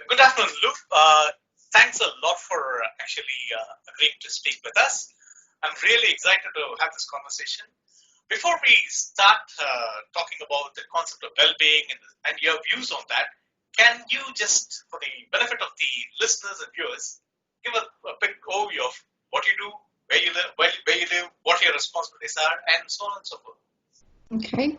Good afternoon, Luke. Thanks a lot for actually agreeing to speak with us. I'm really excited to have this conversation. Before we start talking about the concept of well-being and your views on that, can you just, for the benefit of the listeners and viewers, give a quick overview of what you do, where you live, what your responsibilities are, and so on and so forth? Okay.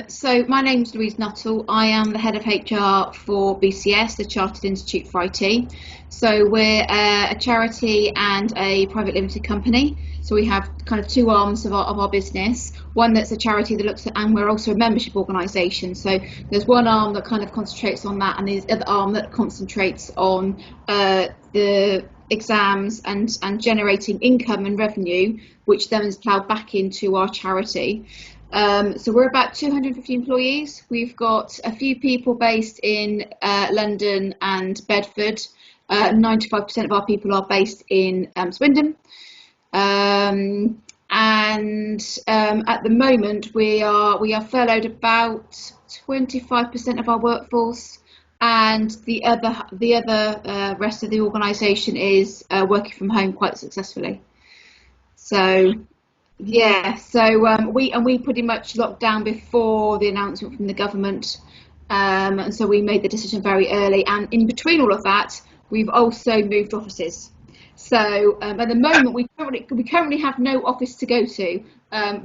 So my name's Louise Nuttall. I am the head of HR for BCS, the Chartered Institute for IT. So we're a charity and a private limited company. So we have kind of two arms of our business. One that's a charity that looks at, and we're also a membership organisation. So there's one arm that kind of concentrates on that, and the other arm that concentrates on the exams and generating income and revenue, which then is ploughed back into our charity. So we're about 250 employees. We've got a few people based in London and Bedford. 95% of our people are based in Swindon. And at the moment we are furloughed about 25% of our workforce, and the other rest of the organisation is working from home quite successfully. So. Yeah, so we pretty much locked down before the announcement from the government, and so we made the decision very early. And in between all of that, we've also moved offices. So at the moment, we currently have no office to go to.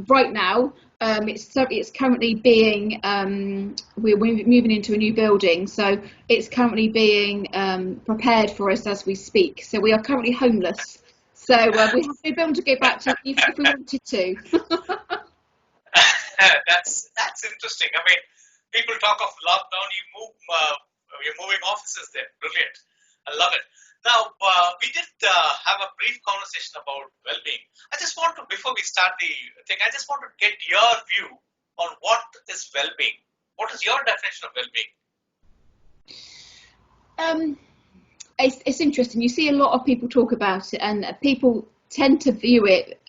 Right now, it's currently being we're moving into a new building, so it's currently being prepared for us as we speak. So we are currently homeless. So we have to be able to go back to if we wanted to. That's interesting. I mean, people talk of lockdown. You're moving offices there. Brilliant. I love it. Now, we did have a brief conversation about well-being. Before we start the thing, I just want to get your view on what is well-being. What is your definition of well-being? It's interesting. You see a lot of people talk about it, and people tend to view it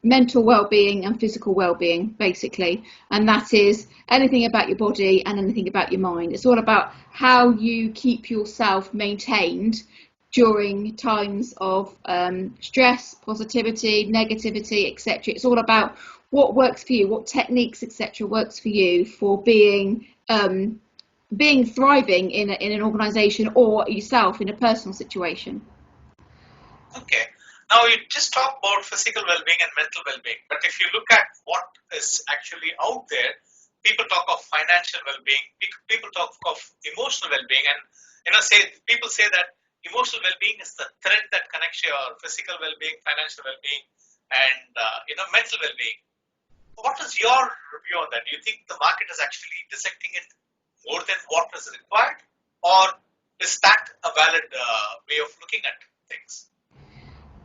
mental well-being and physical well-being, basically, and that is anything about your body and anything about your mind. It's all about how you keep yourself maintained during times of stress, positivity, negativity, etc. It's all about what works for you, what techniques, etc., works for you for being thriving in an organisation or yourself in a personal situation. Okay. Now you just talk about physical well-being and mental well-being, but if you look at what is actually out there, people talk of financial well-being, people talk of emotional well-being, and people say that emotional well-being is the thread that connects your physical well-being, financial well-being, and mental well-being. What is your review on that? Do you think the market is actually dissecting it more than what is required, or is that a valid way of looking at things?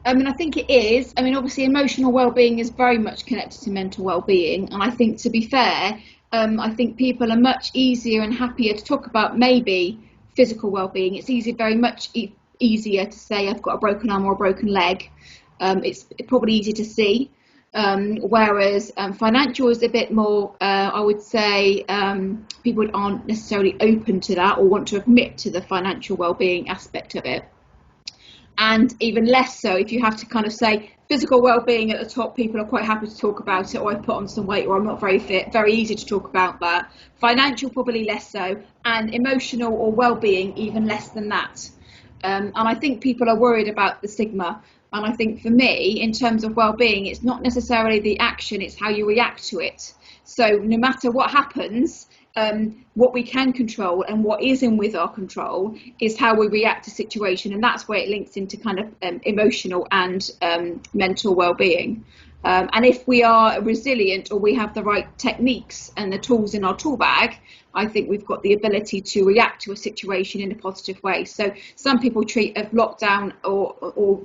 I mean, I think it is. I mean, obviously, emotional well-being is very much connected to mental well-being, and I think, to be fair, I think people are much easier and happier to talk about maybe physical well-being. It's very much easier to say I've got a broken arm or a broken leg. It's probably easier to see. Whereas financial is a bit more, I would say, people aren't necessarily open to that or want to admit to the financial well-being aspect of it. And even less so if you have to kind of say physical well-being at the top, people are quite happy to talk about it, or I've put on some weight, or I'm not very fit, very easy to talk about that. Financial probably less so, and emotional or well-being even less than that. And I think people are worried about the stigma. And I think for me, in terms of well-being, it's not necessarily the action, it's how you react to it. So no matter what happens, what we can control and what isn't with our control is how we react to situation, and that's where it links into kind of emotional and mental well-being. And if we are resilient, or we have the right techniques and the tools in our tool bag, I think we've got the ability to react to a situation in a positive way. So some people treat a lockdown or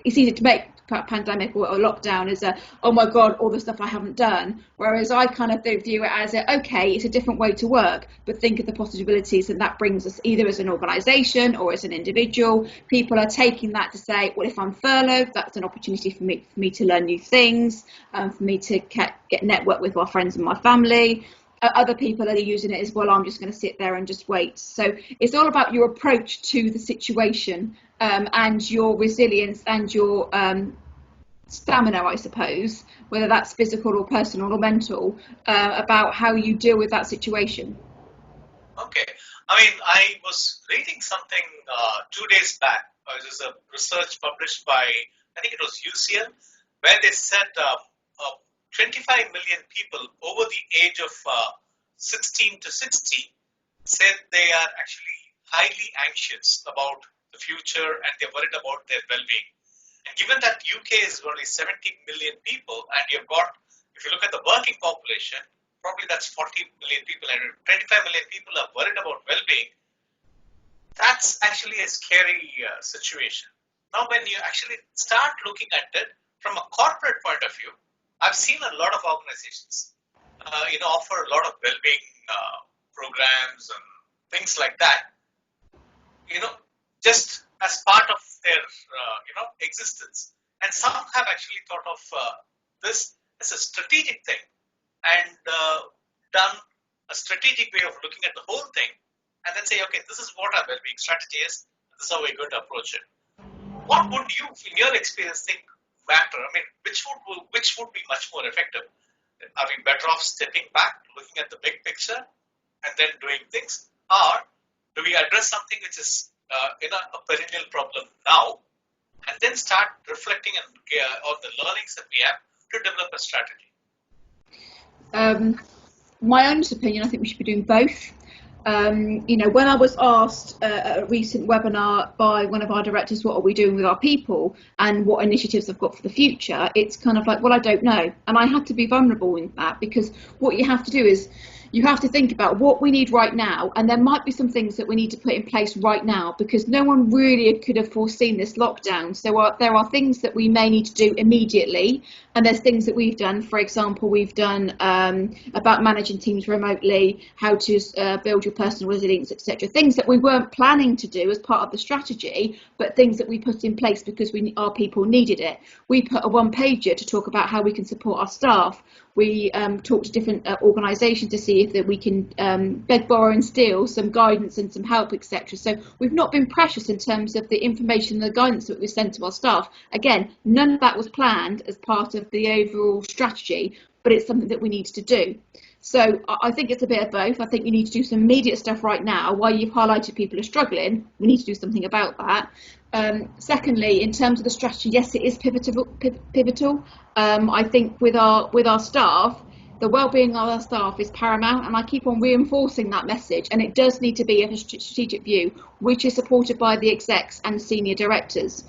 it's easy to make pandemic or lockdown as oh my god, all the stuff I haven't done, whereas I kind of view it as okay, it's a different way to work, but think of the possibilities that brings us, either as an organisation or as an individual. People are taking that to say, well, if I'm furloughed, that's an opportunity for me to learn new things, for me to get network with my friends and my family. other people are using it as well. I'm just going to sit there and just wait. So it's all about your approach to the situation, and your resilience and your stamina, I suppose, whether that's physical or personal or mental, about how you deal with that situation. Okay. I mean, I was reading something 2 days back. It was a research published by, I think it was UCL, where they said 25 million people over the age of 16 to 60 said they are actually highly anxious about the future and they're worried about their well-being. And given that UK is only 70 million people, and you've got, if you look at the working population, probably that's 40 million people, and 25 million people are worried about well-being. That's actually a scary situation. Now, when you actually start looking at it from a corporate point of view, I've seen a lot of organizations, offer a lot of well-being programs and things like that, you know, just as part of their, existence. And some have actually thought of this as a strategic thing and done a strategic way of looking at the whole thing and then say, okay, this is what our well-being strategy is. This is how we're going to approach it. What would you, in your experience, think matter? I mean, which would be much more effective? Are we better off stepping back, looking at the big picture, and then doing things, or do we address something which is a perennial problem now, and then start reflecting on the learnings that we have to develop a strategy? My honest opinion, I think we should be doing both. When I was asked at a recent webinar by one of our directors, what are we doing with our people and what initiatives I've got for the future, it's kind of like, well, I don't know. And I had to be vulnerable in that, because what you have to do is you have to think about what we need right now, and there might be some things that we need to put in place right now, because no one really could have foreseen this lockdown. So there are things that we may need to do immediately, and there's things that we've done. For example, we've done about managing teams remotely, how to build your personal resilience, etc. Things that we weren't planning to do as part of the strategy, but things that we put in place because our people needed it. We put a one-pager to talk about how we can support our staff. We talk to different organisations to see if that we can beg, borrow and steal some guidance and some help, etc. So we've not been precious in terms of the information and the guidance that we sent to our staff. Again, none of that was planned as part of the overall strategy, but it's something that we need to do. So I think it's a bit of both. I think you need to do some immediate stuff right now. While you've highlighted people are struggling, we need to do something about that. Secondly, in terms of the strategy, yes, it is pivotal. I think with our staff, the well-being of our staff is paramount, and I keep on reinforcing that message. And it does need to be a strategic view, which is supported by the execs and senior directors.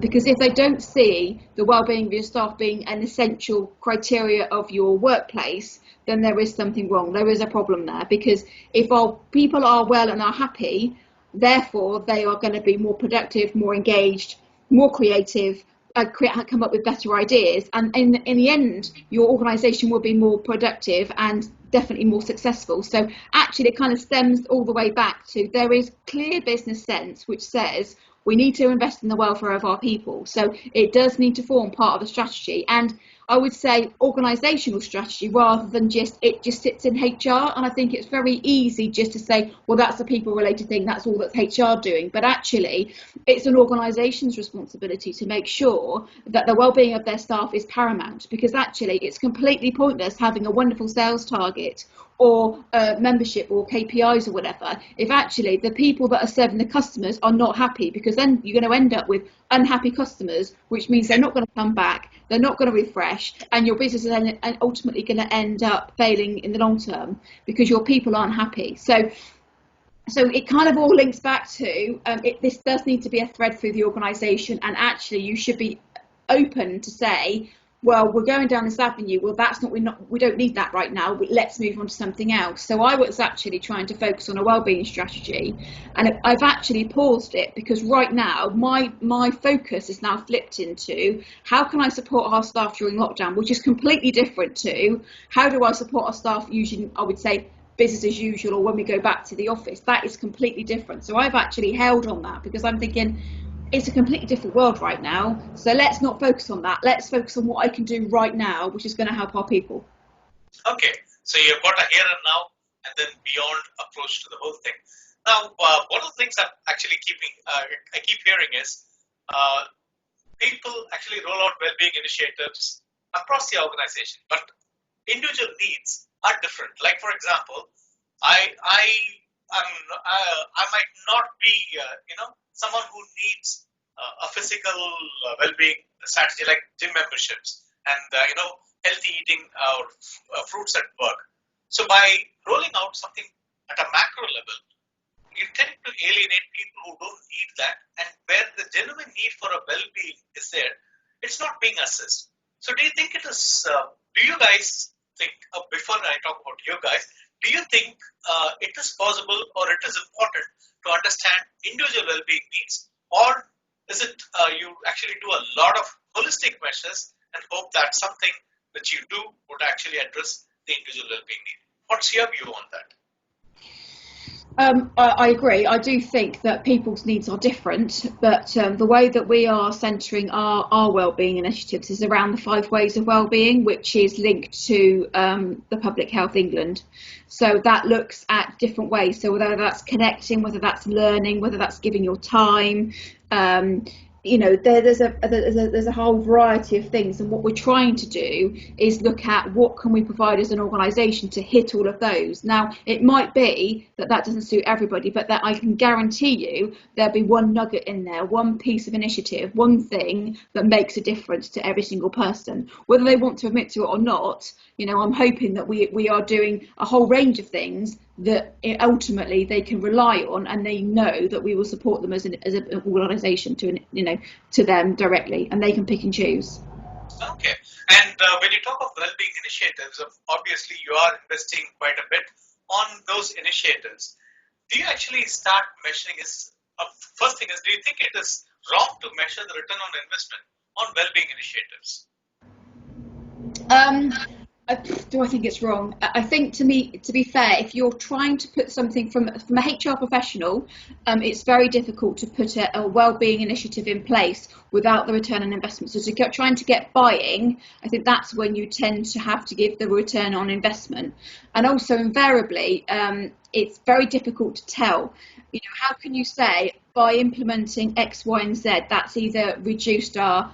Because if they don't see the well-being of your staff being an essential criteria of your workplace, then there is something wrong. There is a problem there, because if our people are well and are happy, therefore they are going to be more productive, more engaged, more creative, come up with better ideas, and in the end your organisation will be more productive and definitely more successful. So actually it kind of stems all the way back to, there is clear business sense which says we need to invest in the welfare of our people. So it does need to form part of the strategy, and I would say organisational strategy rather than it just sits in HR. And I think it's very easy just to say, well, that's a people related thing, that's all that's HR doing. But actually it's an organisation's responsibility to make sure that the well-being of their staff is paramount, because actually it's completely pointless having a wonderful sales target or membership or KPIs or whatever if actually the people that are serving the customers are not happy, because then you're going to end up with unhappy customers, which means they're not going to come back, they're not going to refresh, and your business is ultimately going to end up failing in the long term because your people aren't happy. So it kind of all links back to this does need to be a thread through the organisation, and actually you should be open to say, well, we're going down this avenue, well, we don't need that right now, let's move on to something else. So I was actually trying to focus on a wellbeing strategy, and I've actually paused it because right now my focus is now flipped into how can I support our staff during lockdown, which is completely different to how do I support our staff using, I would say, business as usual, or when we go back to the office. That is completely different. So I've actually held on that because I'm thinking it's a completely different world right now, so let's not focus on that. Let's focus on what I can do right now, which is going to help our people. Okay, So you've got a here and now and then beyond approach to the whole thing. Now, one of the things I'm actually I keep hearing is uh, people actually roll out well-being initiatives across the organization, but individual needs are different. Like for example, I I might not be someone who needs a physical well-being strategy like gym memberships and healthy eating or fruits at work. So by rolling out something at a macro level, you tend to alienate people who don't need that, and where the genuine need for a well-being is there, it's not being assessed. So do you think it is do you guys think before I talk about you guys, do you think it is possible or it is important to understand individual well-being needs, or is it you actually do a lot of holistic measures and hope that something which you do would actually address the individual well-being need? What's your view on that? I agree. I do think that people's needs are different, but the way that we are centering our wellbeing initiatives is around the 5 ways of wellbeing, which is linked to the Public Health England. So that looks at different ways. So whether that's connecting, whether that's learning, whether that's giving your time, there's a whole variety of things, and what we're trying to do is look at what can we provide as an organisation to hit all of those. Now, it might be that doesn't suit everybody, but that I can guarantee you there'll be one nugget in there, one piece of initiative, one thing that makes a difference to every single person, whether they want to admit to it or not. I'm hoping that we are doing a whole range of things that ultimately they can rely on, and they know that we will support them as an organisation to them directly, and they can pick and choose. Okay. And when you talk of well-being initiatives, obviously you are investing quite a bit on those initiatives. Do you actually start measuring first thing is, do you think it is wrong to measure the return on investment on well-being initiatives? Um, do I think it's wrong? I think, to be fair, if you're trying to put something from a HR professional, it's very difficult to put a wellbeing initiative in place without the return on investment. So trying to get buying, I think that's when you tend to have to give the return on investment. And also invariably, it's very difficult to tell. How can you say by implementing X, Y, and Z that's either reduced our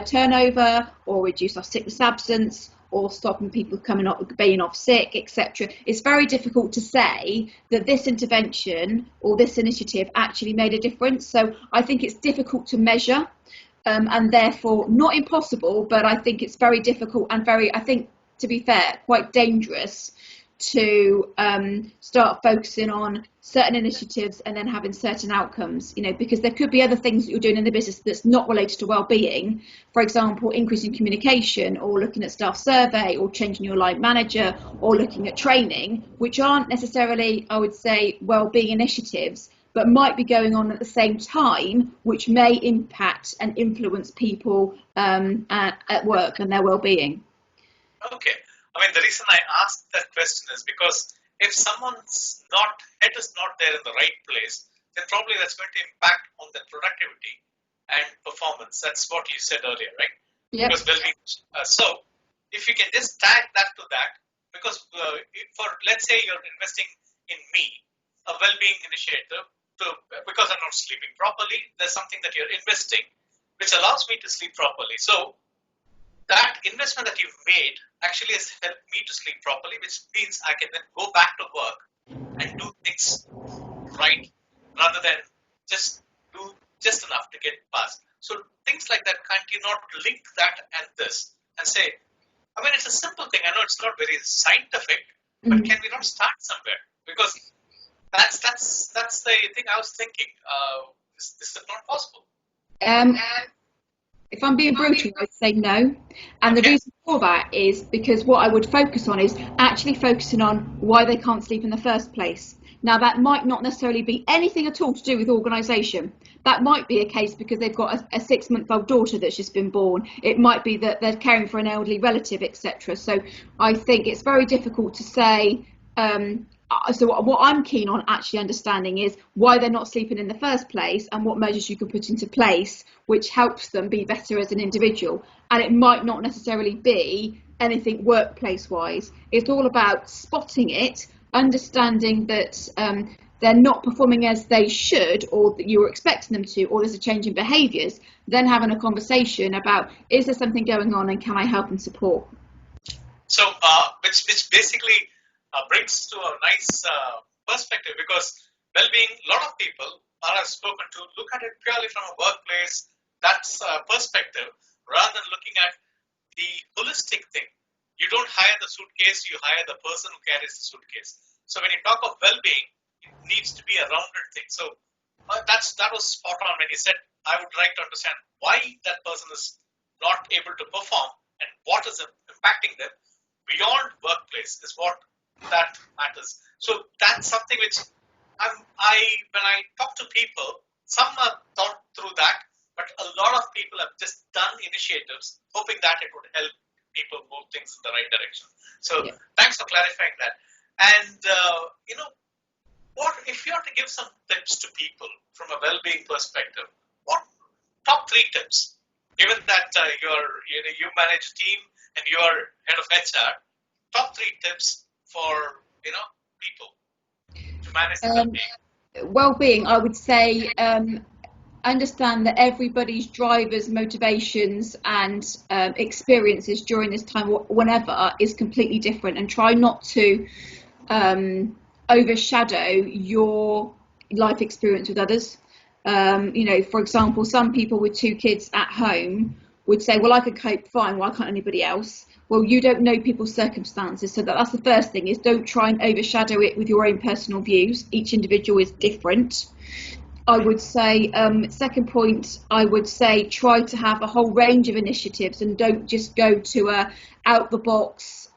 turnover, or reduce our sickness absence, or stopping people being off sick, etc. It's very difficult to say that this intervention or this initiative actually made a difference. So I think it's difficult to measure, and therefore not impossible, but I think it's very difficult and I think, to be fair, quite dangerous to start focusing on certain initiatives and then having certain outcomes, because there could be other things that you're doing in the business that's not related to well-being. For example, increasing communication, or looking at staff survey, or changing your line manager, or looking at training, which aren't necessarily, I would say, well-being initiatives, but might be going on at the same time, which may impact and influence people at work and their well-being. Okay. I mean, the reason I asked that question is because if someone's head is not there in the right place, then probably that's going to impact on their productivity and performance. That's what you said earlier, right? Yep. Because well-being. So if you can just tag that to that, because for let's say you're investing in me, a well-being initiative, because I'm not sleeping properly, there's something that you're investing which allows me to sleep properly. So that investment that you've made actually has helped me to sleep properly, which means I can then go back to work and do things right, rather than just do just enough to get past. So things like that, can't you not link that and this and say, I mean, it's a simple thing. I know it's not very scientific, but can we not start somewhere? Because that's the thing I was thinking. This is not possible. If I'm being brutal, I'd say no. And the reason for that is because what I would focus on is actually focusing on why they can't sleep in the first place. Now, that might not necessarily be anything at all to do with organisation. That might be a case because they've got a 6-month-old daughter that's just been born. It might be that they're caring for an elderly relative, etc. So I think it's very difficult to say. So what I'm keen on actually understanding is why they're not sleeping in the first place, and what measures you can put into place which helps them be better as an individual. And it might not necessarily be anything workplace wise. It's all about spotting it, understanding that they're not performing as they should, or that you were expecting them to, or there's a change in behaviours. Then having a conversation about, is there something going on and can I help and support? So, which basically brings to a nice perspective, because well-being, a lot of people are I've spoken to look at it purely from a workplace that's perspective, rather than looking at the holistic thing. You don't hire the suitcase, you hire the person who carries the suitcase. So when you talk of well-being, it needs to be a rounded thing. So that was spot on when you said, I would like to understand why that person is not able to perform and what is impacting them beyond workplace is what that matters. So that's something which when I talk to people, some have thought through that, but a lot of people have just done initiatives hoping that it would help people move things in the right direction. So Yeah. thanks for clarifying that. And what if you have to give some tips to people from a well-being perspective? What top three tips? Given that you manage a team and you're head of HR, top three tips for people to manage the Um, well-being. well-being, I would say, understand that everybody's drivers, motivations, and experiences during this time, whenever, is completely different, and try not to overshadow your life experience with others. For example, some people with two kids at home would say, well, I could cope fine, why can't anybody else? Well, you don't know people's circumstances, so that's the first thing, is don't try and overshadow it with your own personal views. Each individual is different. I would say, second point, I would say try to have a whole range of initiatives and don't just go to a out the box,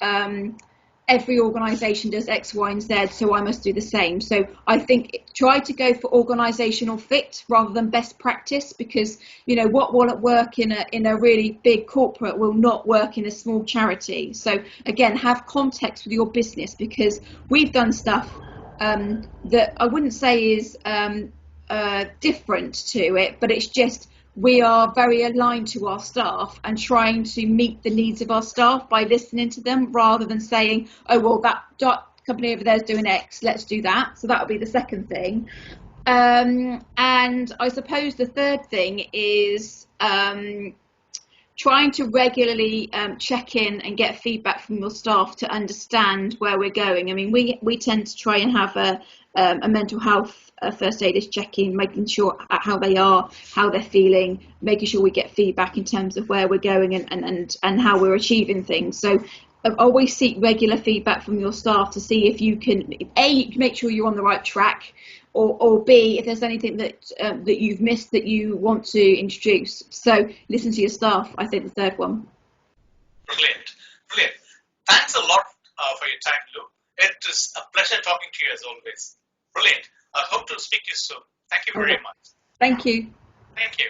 every organisation does X, Y, and Z, so I must do the same. So I think try to go for organisational fit rather than best practice, because what will work in a really big corporate will not work in a small charity. So again, have context with your business, because we've done stuff that I wouldn't say is different to it, but it's just we are very aligned to our staff and trying to meet the needs of our staff by listening to them, rather than saying, oh, well, that company over there is doing X, let's do that. So that would be the second thing. And I suppose the third thing is trying to regularly check in and get feedback from your staff to understand where we're going. I mean, we tend to try and have a mental health first aiders check-in, making sure how they are, how they're feeling, making sure we get feedback in terms of where we're going and how we're achieving things. So always seek regular feedback from your staff to see if you can, A, make sure you're on the right track, or B, if there's anything that you've missed that you want to introduce. So listen to your staff, I think, the third one. Brilliant. Brilliant. Thanks a lot for your time, Lou. It is a pleasure talking to you as always. Brilliant. I hope to speak to you soon. Thank you very much. Thank you. Thank you.